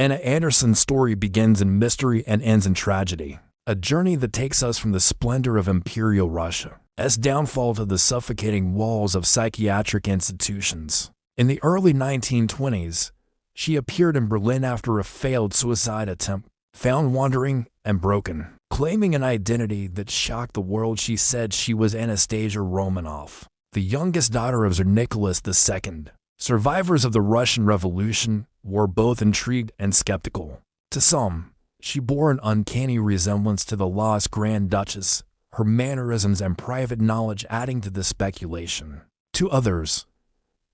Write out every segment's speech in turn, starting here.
Anna Anderson's story begins in mystery and ends in tragedy, a journey that takes us from the splendor of Imperial Russia's downfall to the suffocating walls of psychiatric institutions. In the early 1920s, she appeared in Berlin after a failed suicide attempt. Found wandering and broken, claiming an identity that shocked the world, she said she was Anastasia Romanov, the youngest daughter of Tsar Nicholas II. Survivors of the Russian Revolution were both intrigued and skeptical. To some, she bore an uncanny resemblance to the lost Grand Duchess, her mannerisms and private knowledge adding to the speculation. To others,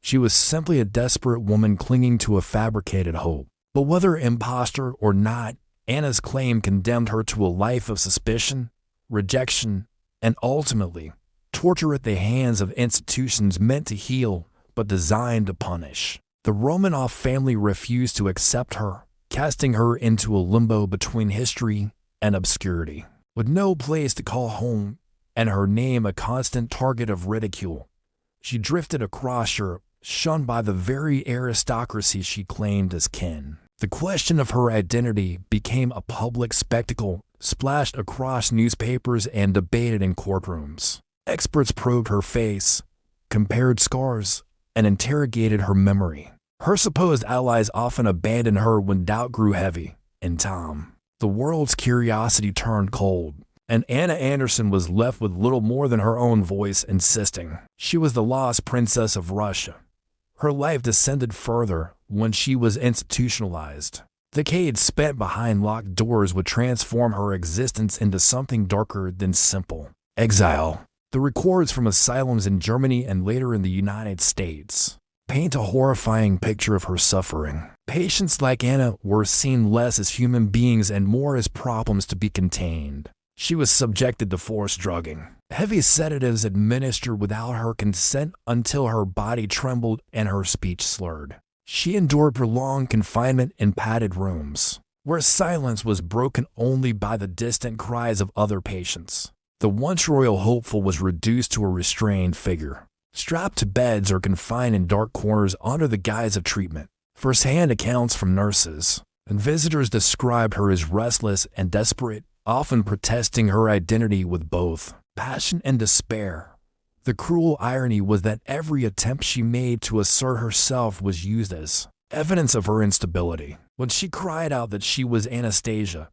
she was simply a desperate woman clinging to a fabricated hope. But whether imposter or not, Anna's claim condemned her to a life of suspicion, rejection, and ultimately, torture at the hands of institutions meant to heal but designed to punish. The Romanov family refused to accept her, casting her into a limbo between history and obscurity. With no place to call home and her name a constant target of ridicule, she drifted across Europe, shunned by the very aristocracy she claimed as kin. The question of her identity became a public spectacle, splashed across newspapers and debated in courtrooms. Experts probed her face, compared scars, and interrogated her memory. Her supposed allies often abandoned her when doubt grew heavy. In time, the world's curiosity turned cold, and Anna Anderson was left with little more than her own voice insisting she was the lost princess of Russia. Her life descended further when she was institutionalized. Decades spent behind locked doors would transform her existence into something darker than simple exile. The records from asylums in Germany and later in the United States paint a horrifying picture of her suffering. Patients like Anna were seen less as human beings and more as problems to be contained. She was subjected to forced drugging, heavy sedatives administered without her consent until her body trembled and her speech slurred. She endured prolonged confinement in padded rooms, where silence was broken only by the distant cries of other patients. The once royal hopeful was reduced to a restrained figure, strapped to beds or confined in dark corners under the guise of treatment. First-hand accounts from nurses and visitors described her as restless and desperate, often protesting her identity with both passion and despair. The cruel irony was that every attempt she made to assert herself was used as evidence of her instability. When she cried out that she was Anastasia,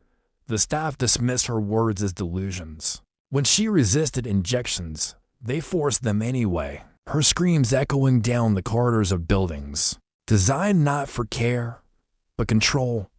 the staff dismissed her words as delusions. When she resisted injections, they forced them anyway, her screams echoing down the corridors of buildings. Designed not for care, but control,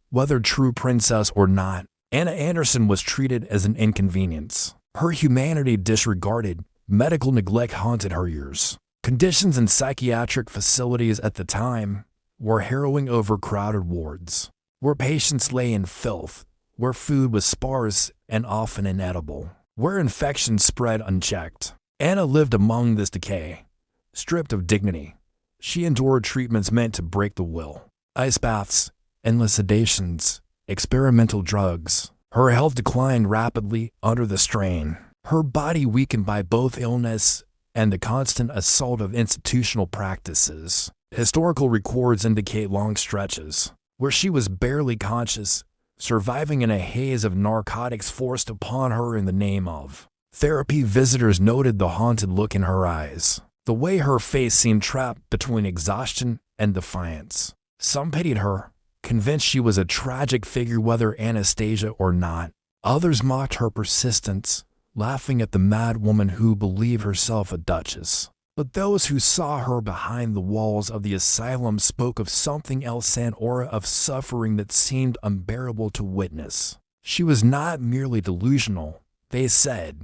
whether true princess or not, Anna Anderson was treated as an inconvenience. Her humanity disregarded, medical neglect haunted her years. Conditions in psychiatric facilities at the time were harrowing. Overcrowded wards, where patients lay in filth, where food was sparse and often inedible, where infections spread unchecked. Anna lived among this decay. Stripped of dignity, she endured treatments meant to break the will. Ice baths, endless sedations, experimental drugs. Her health declined rapidly under the strain. Her body weakened by both illness and the constant assault of institutional practices. Historical records indicate long stretches where she was barely conscious, surviving in a haze of narcotics forced upon her in the name of therapy. Visitors noted the haunted look in her eyes, the way her face seemed trapped between exhaustion and defiance. Some pitied her, convinced she was a tragic figure whether Anastasia or not. Others mocked her persistence, laughing at the mad woman who believed herself a duchess. But those who saw her behind the walls of the asylum spoke of something else, an aura of suffering that seemed unbearable to witness. She was not merely delusional, they said,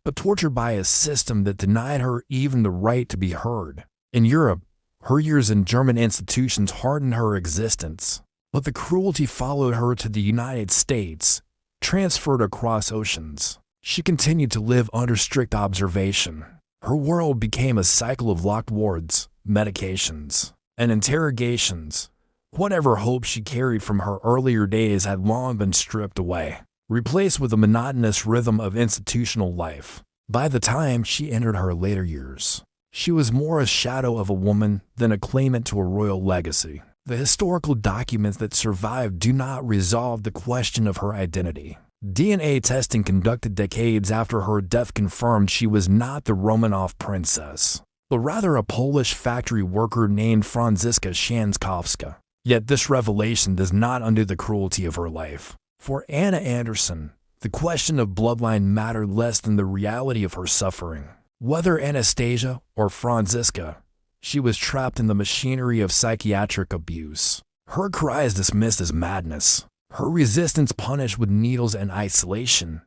but tortured by a system that denied her even the right to be heard. In Europe, her years in German institutions hardened her existence, but the cruelty followed her to the United States, transferred across oceans. She continued to live under strict observation. Her world became a cycle of locked wards, medications, and interrogations. Whatever hope she carried from her earlier days had long been stripped away, replaced with the monotonous rhythm of institutional life. By the time she entered her later years, she was more a shadow of a woman than a claimant to a royal legacy. The historical documents that survive do not resolve the question of her identity. DNA testing conducted decades after her death confirmed she was not the Romanov princess, but rather a Polish factory worker named Franziska Szankowska. Yet this revelation does not undo the cruelty of her life. For Anna Anderson, the question of bloodline mattered less than the reality of her suffering. Whether Anastasia or Franziska, she was trapped in the machinery of psychiatric abuse. Her cries dismissed as madness. Her resistance punished with needles and isolation.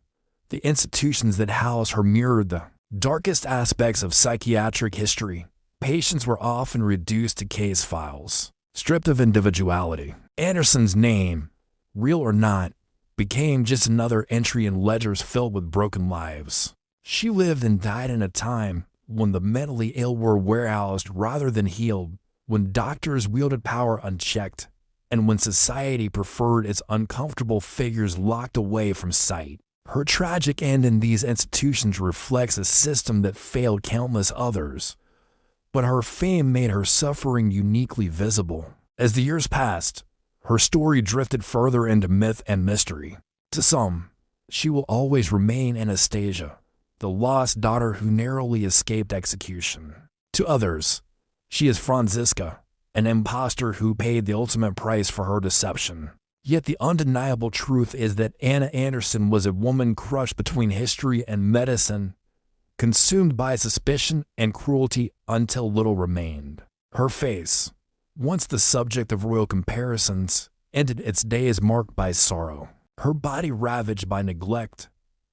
The institutions that housed her mirrored the darkest aspects of psychiatric history. Patients were often reduced to case files, stripped of individuality. Anderson's name, real or not, became just another entry in ledgers filled with broken lives. She lived and died in a time when the mentally ill were warehoused rather than healed, when doctors wielded power unchecked, and when society preferred its uncomfortable figures locked away from sight. Her tragic end in these institutions reflects a system that failed countless others, but her fame made her suffering uniquely visible. As the years passed, her story drifted further into myth and mystery. To some, she will always remain Anastasia, the lost daughter who narrowly escaped execution. To others, she is Franziska, an impostor who paid the ultimate price for her deception. Yet the undeniable truth is that Anna Anderson was a woman crushed between history and medicine, consumed by suspicion and cruelty until little remained. Her face, once the subject of royal comparisons, ended its days marked by sorrow. Her body ravaged by neglect,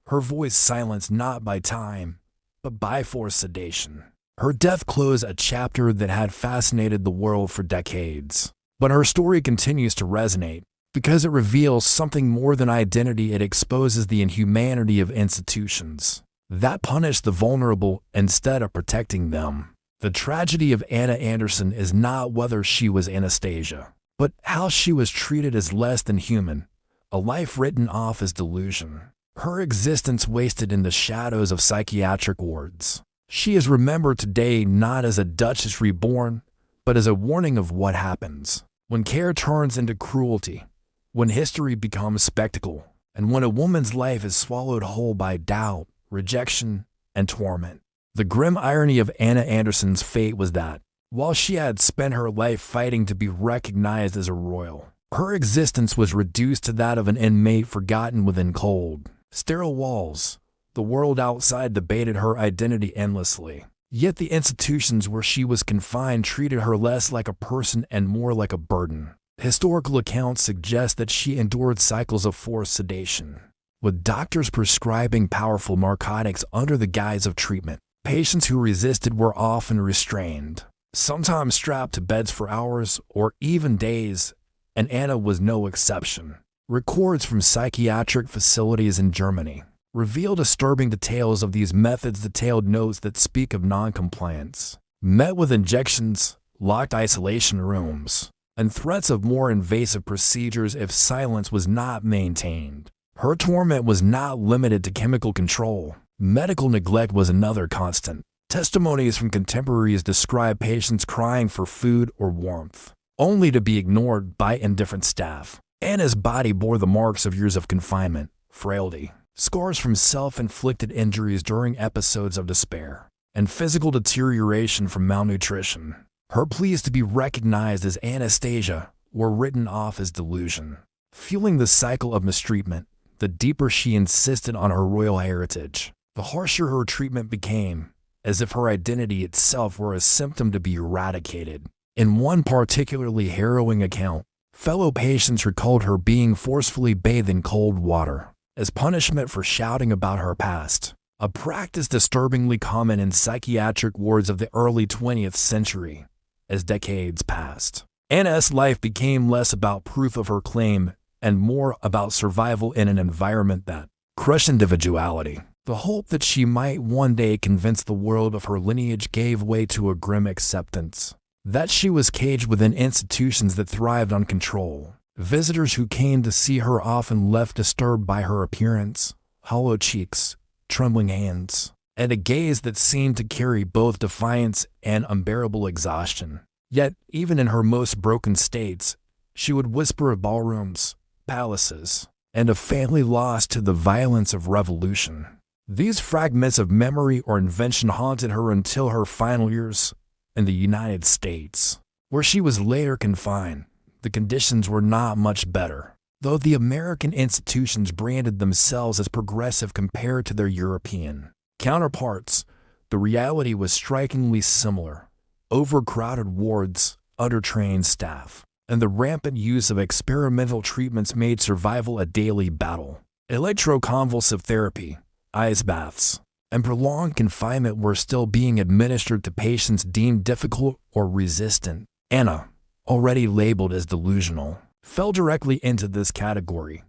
her voice silenced not by time, but by forced sedation. Her death closed a chapter that had fascinated the world for decades. But her story continues to resonate. Because it reveals something more than identity, it exposes the inhumanity of institutions that punish the vulnerable instead of protecting them. The tragedy of Anna Anderson is not whether she was Anastasia, but how she was treated as less than human, a life written off as delusion. Her existence wasted in the shadows of psychiatric wards. She is remembered today not as a Duchess reborn, but as a warning of what happens when care turns into cruelty, when history becomes spectacle, and when a woman's life is swallowed whole by doubt, rejection, and torment. The grim irony of Anna Anderson's fate was that, while she had spent her life fighting to be recognized as a royal, her existence was reduced to that of an inmate forgotten within cold, sterile walls. The world outside debated her identity endlessly. Yet the institutions where she was confined treated her less like a person and more like a burden. Historical accounts suggest that she endured cycles of forced sedation, with doctors prescribing powerful narcotics under the guise of treatment. Patients who resisted were often restrained, sometimes strapped to beds for hours or even days, and Anna was no exception. Records from psychiatric facilities in Germany reveal disturbing details of these methods. Detailed notes that speak of non-compliance, met with injections, locked isolation rooms, and threats of more invasive procedures if silence was not maintained. Her torment was not limited to chemical control. Medical neglect was another constant. Testimonies from contemporaries describe patients crying for food or warmth, only to be ignored by indifferent staff. Anna's body bore the marks of years of confinement, frailty, scars from self-inflicted injuries during episodes of despair, and physical deterioration from malnutrition. Her pleas to be recognized as Anastasia were written off as delusion. Fueling the cycle of mistreatment, the deeper she insisted on her royal heritage, the harsher her treatment became, as if her identity itself were a symptom to be eradicated. In one particularly harrowing account, fellow patients recalled her being forcefully bathed in cold water as punishment for shouting about her past, a practice disturbingly common in psychiatric wards of the early 20th century. As decades passed, Anna's life became less about proof of her claim and more about survival in an environment that crushed individuality. The hope that she might one day convince the world of her lineage gave way to a grim acceptance that she was caged within institutions that thrived on control. Visitors who came to see her often left disturbed by her appearance, hollow cheeks, trembling hands, and a gaze that seemed to carry both defiance and unbearable exhaustion. Yet, even in her most broken states, she would whisper of ballrooms, palaces, and a family lost to the violence of revolution. These fragments of memory or invention haunted her until her final years in the United States, where she was later confined. The conditions were not much better, though the American institutions branded themselves as progressive compared to their European counterparts. The reality was strikingly similar: overcrowded wards, undertrained staff, and the rampant use of experimental treatments made survival a daily battle. Electroconvulsive therapy, ice baths, and prolonged confinement were still being administered to patients deemed difficult or resistant. Anna, already labeled as delusional, fell directly into this category.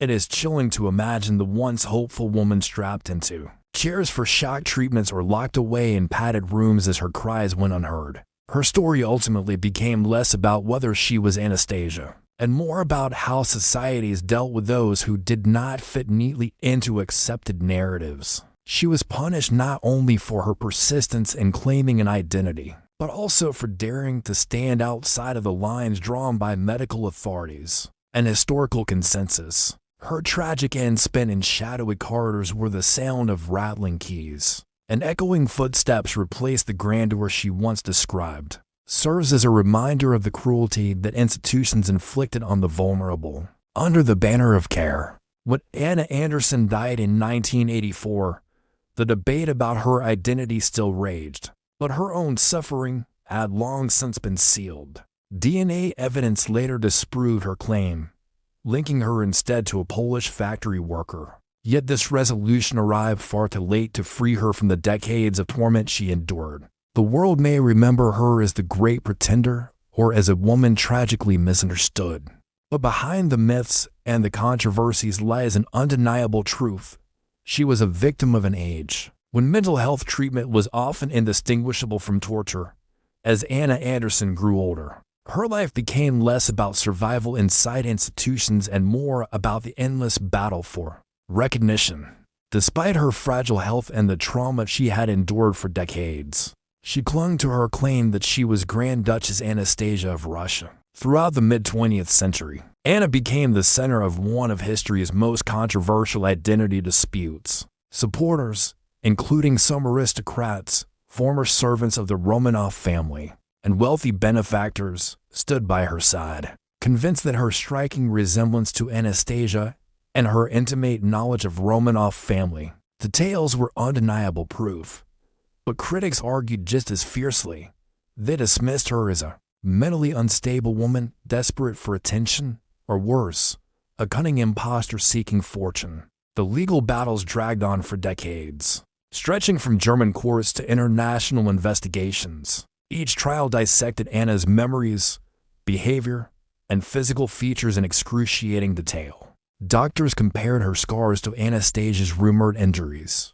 It is chilling to imagine the once hopeful woman strapped into chairs for shock treatments or locked away in padded rooms as her cries went unheard. Her story ultimately became less about whether she was Anastasia, and more about how societies dealt with those who did not fit neatly into accepted narratives. She was punished not only for her persistence in claiming an identity, but also for daring to stand outside of the lines drawn by medical authorities and historical consensus. Her tragic end spent in shadowy corridors where the sound of rattling keys and echoing footsteps replaced the grandeur she once described, serves as a reminder of the cruelty that institutions inflicted on the vulnerable under the banner of care. When Anna Anderson died in 1984, the debate about her identity still raged, but her own suffering had long since been sealed. DNA evidence later disproved her claim, linking her instead to a Polish factory worker. Yet this resolution arrived far too late to free her from the decades of torment she endured. The world may remember her as the great pretender or as a woman tragically misunderstood. But behind the myths and the controversies lies an undeniable truth. She was a victim of an age when mental health treatment was often indistinguishable from torture. As Anna Anderson grew older, her life became less about survival inside institutions and more about the endless battle for recognition. Despite her fragile health and the trauma she had endured for decades, she clung to her claim that she was Grand Duchess Anastasia of Russia. Throughout the mid-20th century, Anna became the center of one of history's most controversial identity disputes. Supporters, including some aristocrats, former servants of the Romanov family, and wealthy benefactors, stood by her side, convinced that her striking resemblance to Anastasia and her intimate knowledge of Romanov family details were undeniable proof. But critics argued just as fiercely. They dismissed her as a mentally unstable woman desperate for attention, or worse, a cunning imposter seeking fortune. The legal battles dragged on for decades, stretching from German courts to international investigations. Each trial dissected Anna's memories, behavior, and physical features in excruciating detail. Doctors compared her scars to Anastasia's rumored injuries.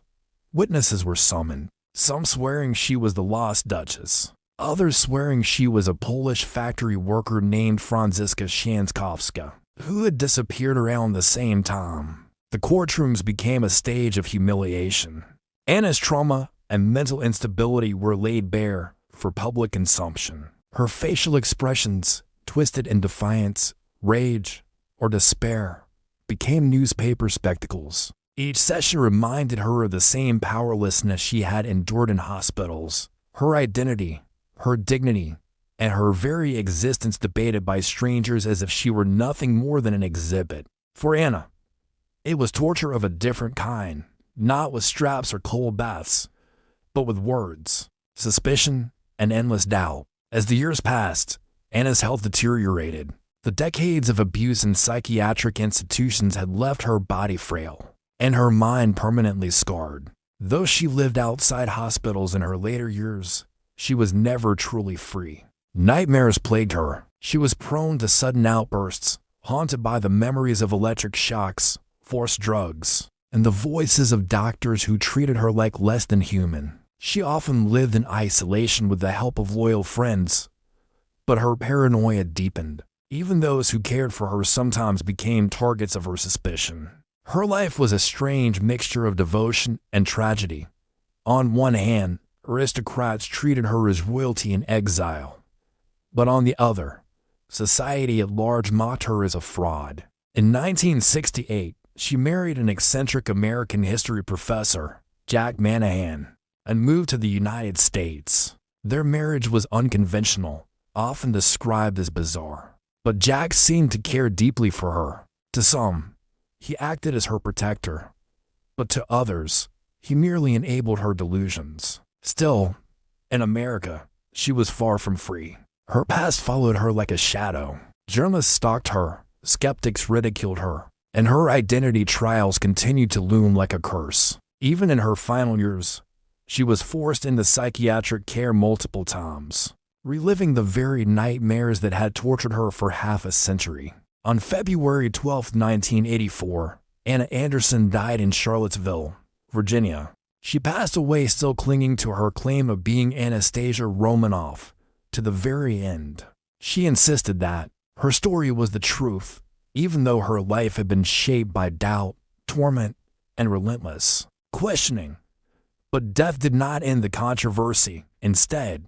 Witnesses were summoned, some swearing she was the lost Duchess, others swearing she was a Polish factory worker named Franziska Szankowska, who had disappeared around the same time. The courtrooms became a stage of humiliation. Anna's trauma and mental instability were laid bare for public consumption. Her facial expressions, twisted in defiance, rage, or despair, became newspaper spectacles. Each session reminded her of the same powerlessness she had endured in hospitals. Her identity, her dignity, and her very existence debated by strangers as if she were nothing more than an exhibit. For Anna, it was torture of a different kind, not with straps or cold baths, but with words, suspicion, and endless doubt. As the years passed, Anna's health deteriorated. The decades of abuse in psychiatric institutions had left her body frail, and her mind permanently scarred. Though she lived outside hospitals in her later years, she was never truly free. Nightmares plagued her. She was prone to sudden outbursts, haunted by the memories of electric shocks, forced drugs, and the voices of doctors who treated her like less than human. She often lived in isolation with the help of loyal friends, but her paranoia deepened. Even those who cared for her sometimes became targets of her suspicion. Her life was a strange mixture of devotion and tragedy. On one hand, aristocrats treated her as royalty in exile, but on the other, society at large mocked her as a fraud. In 1968, she married an eccentric American history professor, Jack Manahan, and moved to the United States. Their marriage was unconventional, often described as bizarre. But Jack seemed to care deeply for her. To some, he acted as her protector, but to others, he merely enabled her delusions. Still, in America, she was far from free. Her past followed her like a shadow. Journalists stalked her, skeptics ridiculed her, and her identity trials continued to loom like a curse. Even in her final years, she was forced into psychiatric care multiple times, reliving the very nightmares that had tortured her for half a century. On February 12, 1984, Anna Anderson died in Charlottesville, Virginia. She passed away still clinging to her claim of being Anastasia Romanov to the very end. She insisted that her story was the truth, even though her life had been shaped by doubt, torment, and relentless questioning. But death did not end the controversy. Instead,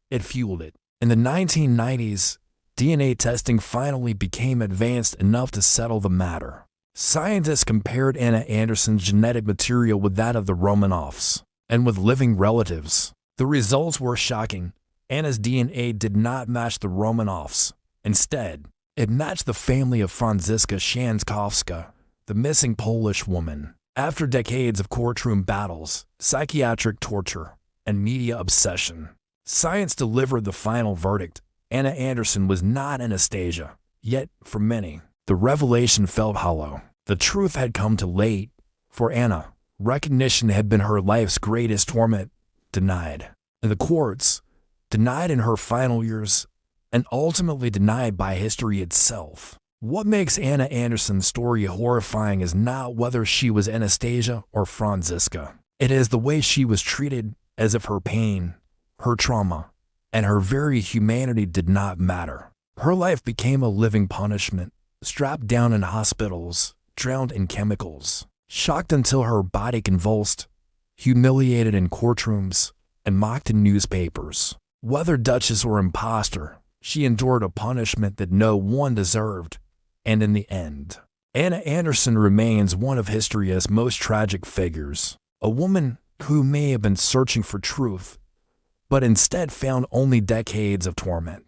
it fueled it. In the 1990s, DNA testing finally became advanced enough to settle the matter. Scientists compared Anna Anderson's genetic material with that of the Romanovs and with living relatives. The results were shocking. Anna's DNA did not match the Romanovs. Instead, it matched the family of Franziska Szankowska, the missing Polish woman. After decades of courtroom battles, psychiatric torture, and media obsession, science delivered the final verdict. Anna Anderson was not Anastasia. Yet, for many, the revelation felt hollow. The truth had come too late. For Anna, recognition had been her life's greatest torment, denied in the courts, denied in her final years, and ultimately denied by history itself. What makes Anna Anderson's story horrifying is not whether she was Anastasia or Franziska. It is the way she was treated, as if her pain, her trauma, and her very humanity did not matter. Her life became a living punishment, strapped down in hospitals, drowned in chemicals, shocked until her body convulsed, humiliated in courtrooms, and mocked in newspapers. Whether Duchess or imposter, she endured a punishment that no one deserved. And in the end, Anna Anderson remains one of history's most tragic figures, a woman who may have been searching for truth, but instead found only decades of torment.